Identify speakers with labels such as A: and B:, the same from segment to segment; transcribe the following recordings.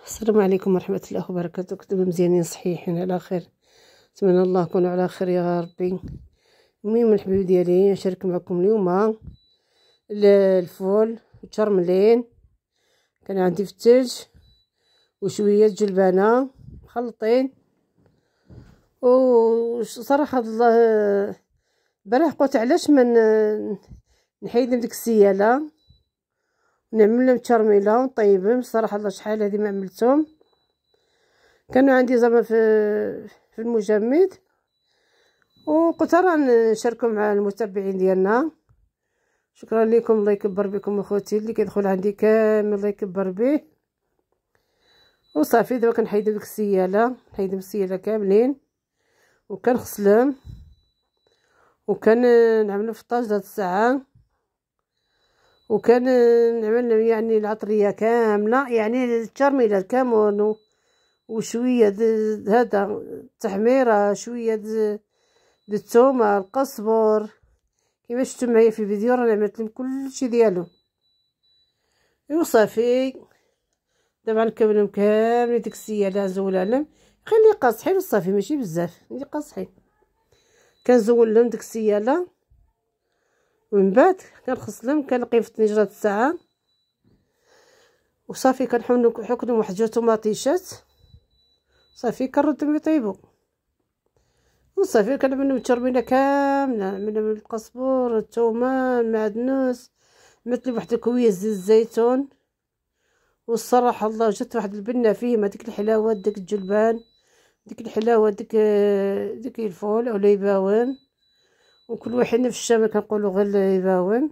A: السلام عليكم ورحمة الله وبركاته. كنتم مزيانين صحيحين على خير؟ نتمنى الله يكونوا على خير يا ربي. المهم الحبيب ديالي نشارك معكم اليوم الفول متشرملين، كان عندي في الثلج وشويه جلبانه مخلطين. وصراحه الله البارح قلت علاش ما نحيد ديك السياله ونعمل لهم تشرميله ونطيبهم. صراحه الله شحال هذه ما عملتهم، كانوا عندي زعما في المجمد، وقلت راه نشاركهم مع المتابعين ديالنا. شكرا لكم، الله يكبر بكم اخوتي اللي كيدخل عندي كامل، الله يكبر به. وصافي دابا كنحيد ديك السياله، نحيد السياله كاملين وكنغسلهم نعملهم في الطاج هاد الساعه، نعمل يعني العطريه كامله، يعني الترميله الكمون وشويه هذا التحميره، شويه الثومه، القزبر كما شفتوا معايا في الفيديو، راه عملت لهم كلشي ديالو. وصافي دابا نكملهم كاملين ديك السياله نزولها لهم، خلي قاصحين وصافي ماشي بزاف، اللي قاصحين كنزول لهم ديك السياله، ومن بعد كنغسلهم كنقيم في الطنجره الساعه. وصافي كنحكم واحد جوج طوماطيشات، صافي كنردهم يطيبوا. وصافي كنعملو الترميله كامله، نعملو القزبر، الثومه، المعدنوس، مثل واحد الكويه زيت الزيتون. والصراحه الله جات واحد البنه فيه مع ديك الحلاوه، ديك الجلبان، ديك الحلاوه، ديك الفول ولا يباون، وكل واحد في الشام كنقولوا غير يباون.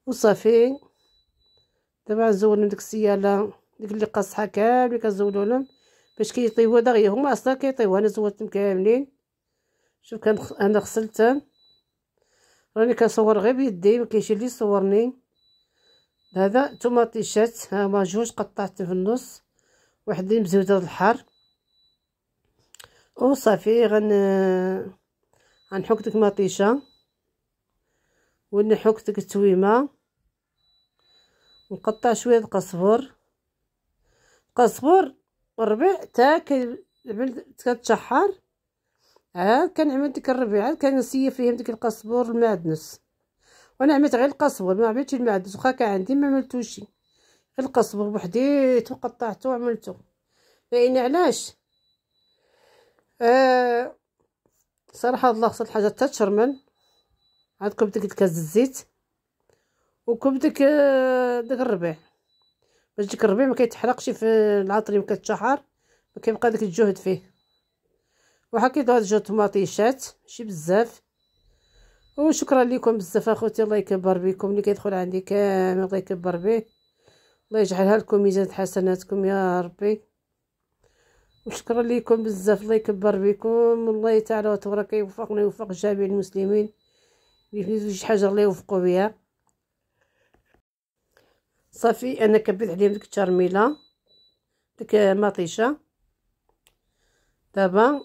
A: وصافي دابا نزول ديك السياله ديك اللي قاصحه كامل كنزولو لهم باش كيطيبوا دغيا، هما اصلا كيطيبوا، انا زولتهم كاملين. شوف انا غسلتهم، راني كنصور غير بيدي، مكاينش اللي يصورني. هذا طوماطيشات ها هما جوج قطعت في النص، وحدين مزوده الحار. وصافي غنحك ديك المطيشه ونحك ديك التويمه، نقطع شويه القزبر الربيع تا كتشحر، عاد كنعمل ديك الربيع، عاد كنسيي فيهم ديك القزبر المعدنوس. وانا عملت غير القزبر، ما عملتش المعدنوس، واخا كان عندي ما عملتوش، غير القزبر بوحديته وقطعته وعملته. لان علاش صراحه الله خصها الحاجه تتشرمل. عاد كوب ديك الكاس الزيت وكوب ديك الربيع، باش ديك الربيع ما كيتحرقش في العطري وكتشحر، ما كيبقى داك الجهد فيه. وحكيت هاد جوج طماطيشات ماشي بزاف. وشكرا لكم بزاف اخوتي، الله يكبر بكم، اللي كيدخل عندي كامل الله يكبر به، الله يجعلها لكم ميزان حسناتكم يا ربي. وشكرا لكم بزاف، الله يكبر بكم، والله تعالى وتبارك يوفقنا ويوفق جميع المسلمين اللي شي حاجه الله يوفقوا بها. صافي انا كبيت عليهم ديك الترميله ديك المطيشه. دابا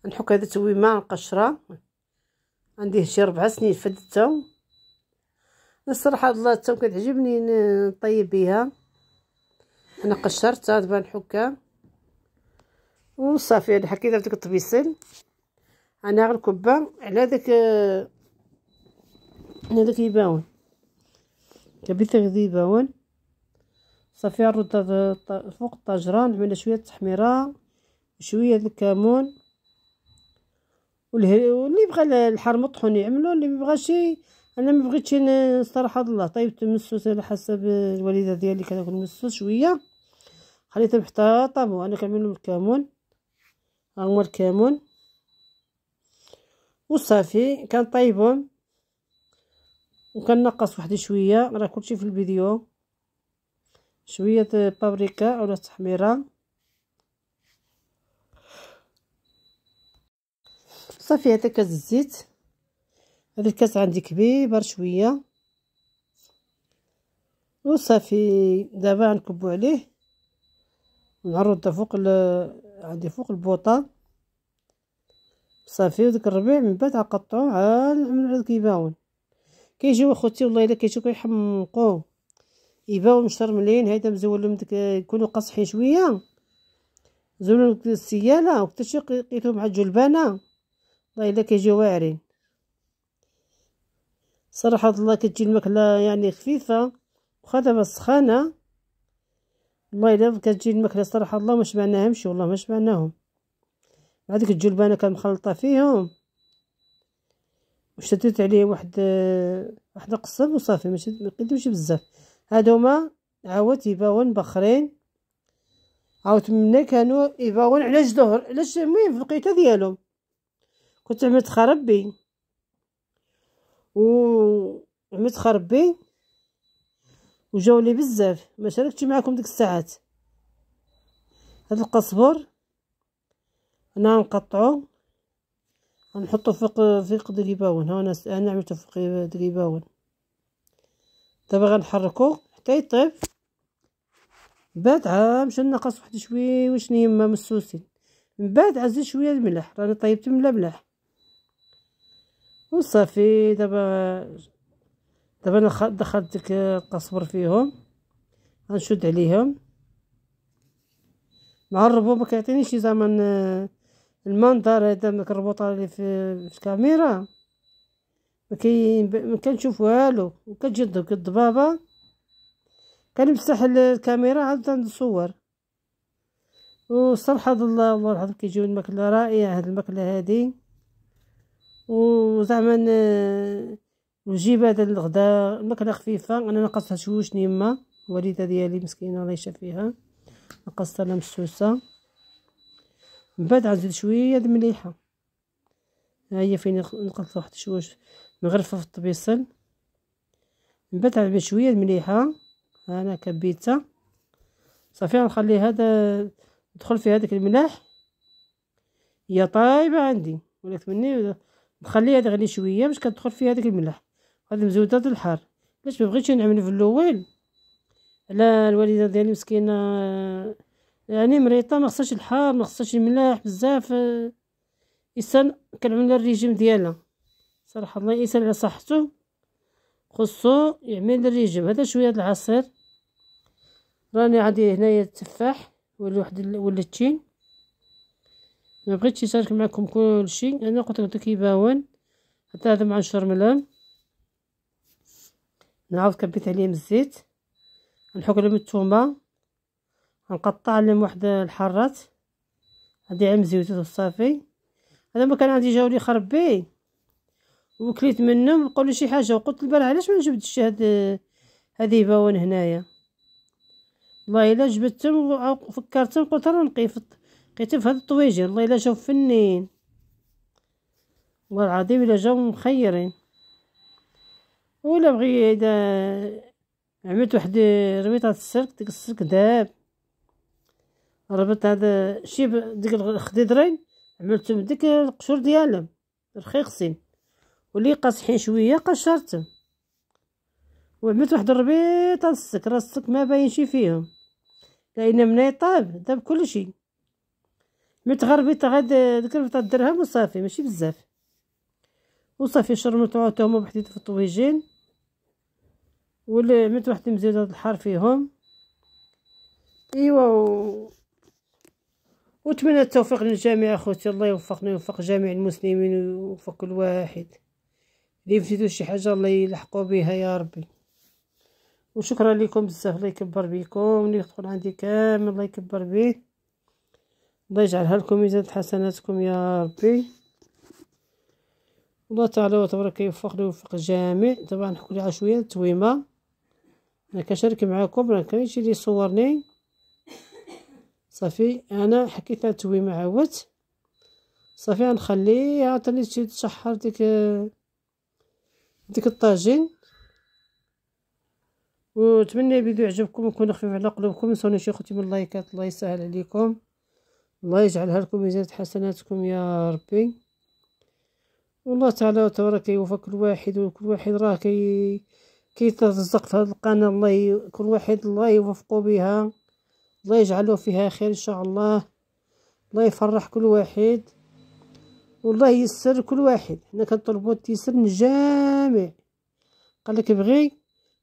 A: نحك هذا التويمه نقشرها، عندي شي 4 سنين فد الثوم. الصراحه الله الثوم كتعجبني نطيب بها، انا قشرتها دابا نحكها. وصافي انا حكيتها في ديك الطبيسل، انا غير كبه على داك يباون، كبيت غير يباون. صافي نرد فوق الطاجره، نعمل شويه التحميره وشويه الكمون، واللي بغى الحار مطحون يعملو، اللي ما بغاش انا ما بغيتش صراحه الله طيبت المسوس على حسب الوالده ديالي كتاكل المسوس شويه، خليتهم حتى طابو. انا كنعمل لهم الكمون، ها هو الكمون. وصافي كنطيبهم وكنقص واحد شويه، راه كلشي في الفيديو، شويه بابريكا ولا تحميره. صافي هذا كاس الزيت، هذا الكاس عندي كبير شويه. وصافي دابا نكبو عليه ونعرض فوق عندي فوق البوطه. صافي وديك الربيع من بعد غنقطعوه، عاد نعملو على كيباون. كيجيو اخوتي والله الا كيجيو كيحمقوا، يباو مشرملين. هيدا مزولهم ديك يكونوا قاصحين شويه، زولهم السياله وكتشي لقيتهم مع الجلبانه، والله الا كيجيو واعرين صراحه. الله كتجي الماكله يعني خفيفه واخا دابا سخانه، والله الا كتجي الماكله صراحه الله ما شبعناهمش، والله ما شبعناهم. مع ديك الجلبانه كان مخلطه فيهم، وشديت عليه واحد قصب وصافي، ماشي مقدمش بزاف. هادوما عاود يباون بخرين، عاود منا كانوا يباون على جدهر علاش المهم في الوقيته ديالهم كنت عملت خربي عملت خربي وجاو لي بزاف. ما شاركتش معكم ديك الساعات. هاد القزبر انا نقطعو نحطو فوق دقيباون. ها انا عملته فوق دقيباون. دابا غنحركو حتى يطيب. بعد عاد مشى ناقص واحد شويه واش نيما مسوسين. من بعد عزيز شويه الملح، راني طيبت من ملح وصافي. دابا انا دخلت ديك القزبر فيهم، غنشد عليهم مع الربو. ما كيعطينيش زعما المنظر هذا ما كنربطها لي في الكاميرا، ما كنشوف والو. وكتجي الضبابه كنمسح الكاميرا عاد نصور. وصراحه الله والله العظيم كيجيو الماكله رائعه. هاد الماكله هادي وزعما نجيب هذا الغداء الماكله خفيفه. انا نقصتها شوش نيمه الوالده ديالي مسكينه الله يشافيها، نقصتها لها مسوسه. من بعد غنزيد شويه د المليحه. ها هي فين نقص واحد شوش نغرفها في الطبيصل. من بعد غنعمل شويه د المليحه. انا كبيتها صافي. غنخلي هذا ندخل في هذاك الملح. هي طايبه عندي ولات مني نخليها تغلي شويه باش كتدخل فيها هذاك الملح. هذا مزوده د الحار. علاش ما بغيتش نعمل في الاول على الوالده ديالي مسكينه يعني مريضه، ما خصهاش الحار ما خصهاش الملاح بزاف. انسان كنعمل الريجيم ديالها صراحه. الله يسهل على صحته خصو يعمل الريجيم. هذا شويه د العصير. راني عندي هنايا التفاح ولا ولا التين. ما بغيتش نشارك معكم كل شيء. انا قلت لكم كيباون حتى هذا مع الشرملان. نعاود كبيت عليهم الزيت، نحك لهم الثومه، نقطع لهم واحد الحرات هادي عم زيوتات وصافي. هذا ما كان عندي جاولي خربي وكليت منهم. قولوا شي حاجه وقلت البارح علاش ما جبتش هذه يباون هنايا. والله الا جبتهم وفكرتهم قلت راه لقيتهم في هاد الطويجين. والله الا جاو فنين والله العظيم الا جاو مخيرين. ولا بغي اذا عملت واحد ربيطه السلك، ديك السلك داب ربط هذا شي ديك الخضيضرين عملتهم ديك القشور ديالهم رخيصين واللي قاصحين شويه قشرتهم. وعملت واحد الربيطه السلك. راه السلك ما باينش فيهم لان من يطاب داب كلشي. عملت غير ربيطه غير ديك الربيطه الدرهم وصافي ماشي بزاف. وصافي شرمتو حتى هما بحديد في الطويجين. ولا عملت واحد مزيوده الحار فيهم. ايوا واتمنى التوفيق للجميع اخوتي. الله يوفقنا ويوفق جميع المسلمين ويوفق كل واحد. اللي فيتو شي حاجه الله يلحقوا بها يا ربي. وشكرا لكم بزاف. الله يكبر بكم. اللي يدخل عندي كامل الله يكبر به. الله يجعلها لكم ميزان حسناتكم يا ربي. الله تعالى وتبارك يوفقنا ويوفق الجميع. طبعا نحكوا لي على شويه التويمه. انا كنشارك معكم راه كاينشي اللي يصورني صافي. انا حكيت على التويمه عاودت صافي. غنخليها عاوتاني تشحر ديك الطاجين. ونتمنى الفيديو يعجبكم ويكون خفيف على قلوبكم. متنسونيش اخوتي من اللايكات. الله يسهل عليكم. الله يجعلها لكم ميزان حسناتكم يا ربي. والله تعالى وتبارك يوفق كل واحد. وكل واحد راه كيترزق في هذه القناه. كل واحد الله يوفقه بها. الله يجعله فيها خير ان شاء الله. الله يفرح كل واحد والله ييسر كل واحد. حنا كنطلبوا التيسير من الجميع. قال لك بغي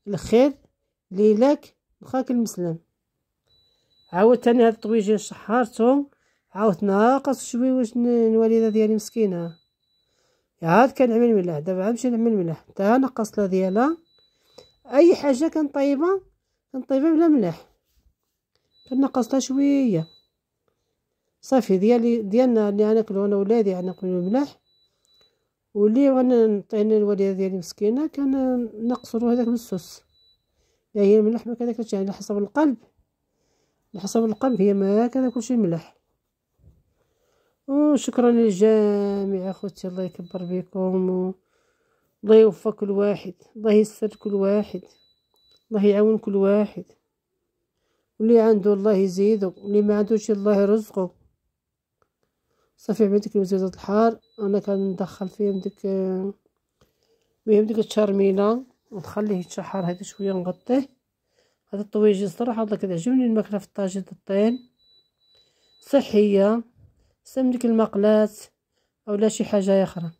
A: الخير ليلاك بخاك المسلم. عاود تاني هاد الطويجين شحرتهم، عاود ناقص شويه واش الوالده ديالي مسكينه عاد كنعمل ملح. دابا غنمشي نعمل ملح حتى نقص لا ديالها. اي حاجه كنطيبها بلا ملح، كنقص لها شويه صافي. ديالنا اللي غناكلو انا ولادي غناكلو ملح، واللي غنعطينا الوالده ديالي مسكينه كنقصرو هذاك بالسوس. هي الملح ما كذاك يعني على حسب القلب، على حسب القلب هي ما كذا كلشي ملح. وشكرا للجميع اخوتي، الله يكبر بكم الله يوفق كل واحد، الله يسر كل واحد، الله يعاون كل واحد، واللي عنده الله يزيده، واللي ما عندوش الله يرزقه. صافي عملت المزازات الحار انا كندخل فيهم ديك التشرميله ونخليه يتشحر هذا شويه نغطيه. هذا الطويجين صراحه الله كتعجبني الماكله في الطاجين الطين، صحيه، سم ديك المقلات اولا شي حاجه اخرى.